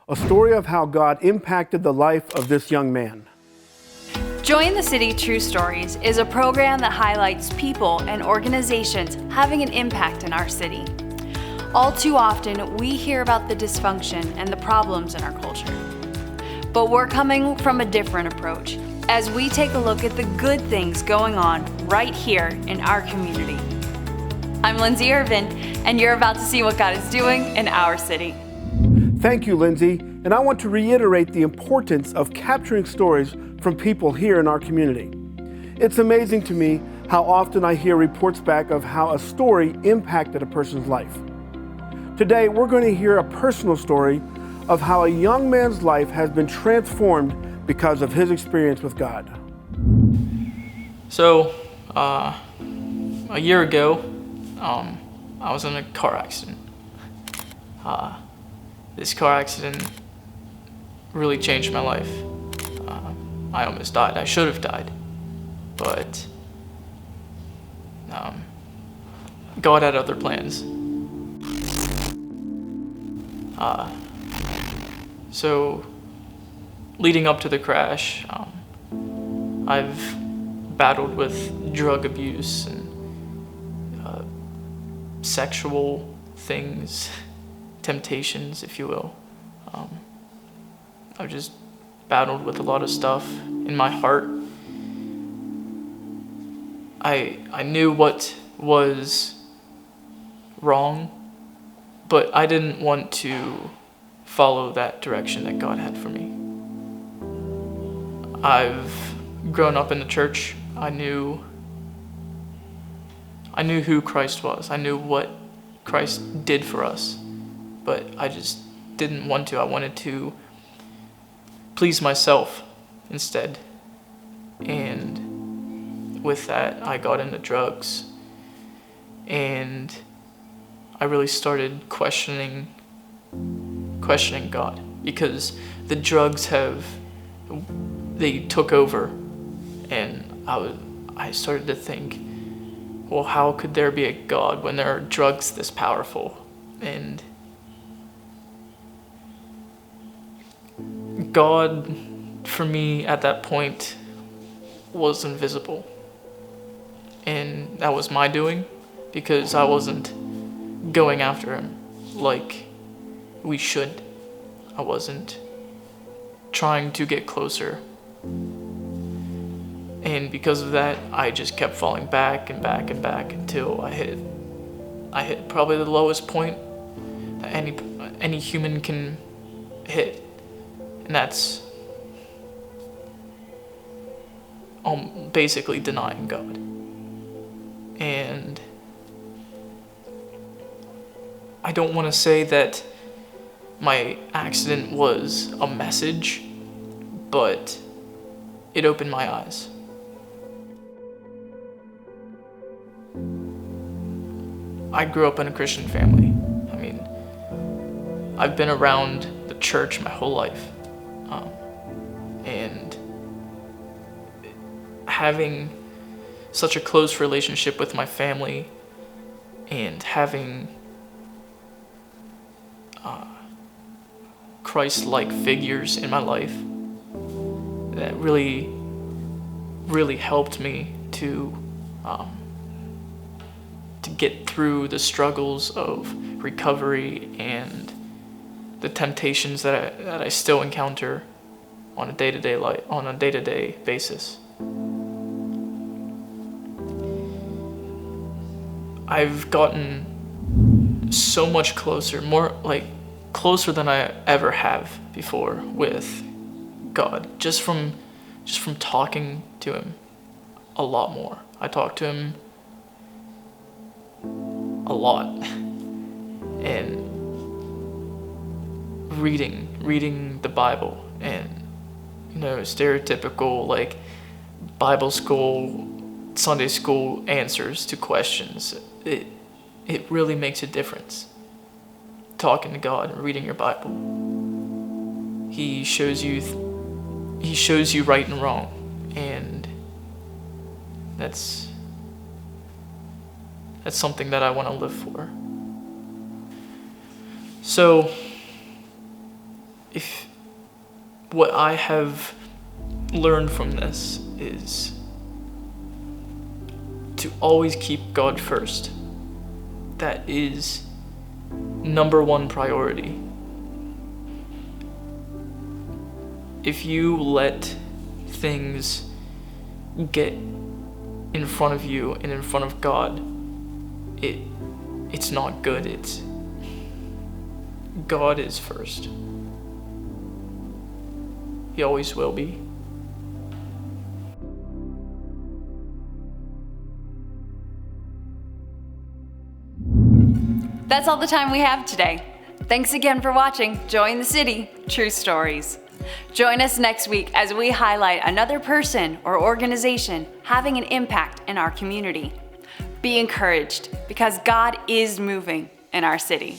a story of how God impacted the life of this young man. Join the City True Stories is a program that highlights people and organizations having an impact in our city. All too often, we hear about the dysfunction and the problems in our culture. But we're coming from a different approach as we take a look at the good things going on right here in our community. I'm Lindsay Irvin, and you're about to see what God is doing in our city. Thank you, Lindsay, and I want to reiterate the importance of capturing stories from people here in our community. It's amazing to me how often I hear reports back of how a story impacted a person's life. Today, we're going to hear a personal story of how a young man's life has been transformed because of his experience with God. So, a year ago, I was in a car accident. This car accident really changed my life. I almost died. I should have died, but God had other plans. So, leading up to the crash, I've battled with drug abuse and sexual things, temptations, if you will. I've just battled with a lot of stuff in my heart. I knew what was wrong, but I didn't want to follow that direction that God had for me. I've grown up in the church. I knew who Christ was. I knew what Christ did for us, but I just didn't want to. I wanted to please myself instead. And with that, I got into drugs. And I really started questioning God, because the drugs they took over, and I started to think, well, how could there be a God when there are drugs this powerful? And God, for me at that point, was invisible. And that was my doing, because I wasn't going after him like we should. I wasn't trying to get closer. And because of that, I just kept falling back and back and back until I hit probably the lowest point that any human can hit. And that's basically denying God. And I don't want to say that my accident was a message, but it opened my eyes. I grew up in a Christian family. I mean, I've been around the church my whole life. And having such a close relationship with my family and having Christ-like figures in my life, that really, really helped me to get through the struggles of recovery and the temptations that I still encounter on a day-to-day basis. I've gotten so much closer, closer than I ever have before with God, just from talking to him a lot more. I talk to him a lot, and reading the Bible, and stereotypical Bible school, Sunday school answers to questions. It really makes a difference. Talking to God and reading your Bible. He shows you right and wrong, and that's something that I want to live for. So if what I have learned from this is to always keep God first. That is number one priority. If you let things get in front of you and in front of God, it's not good. God is first. He always will be. That's all the time we have today. Thanks again for watching Join the City True Stories. Join us next week as we highlight another person or organization having an impact in our community. Be encouraged because God is moving in our city.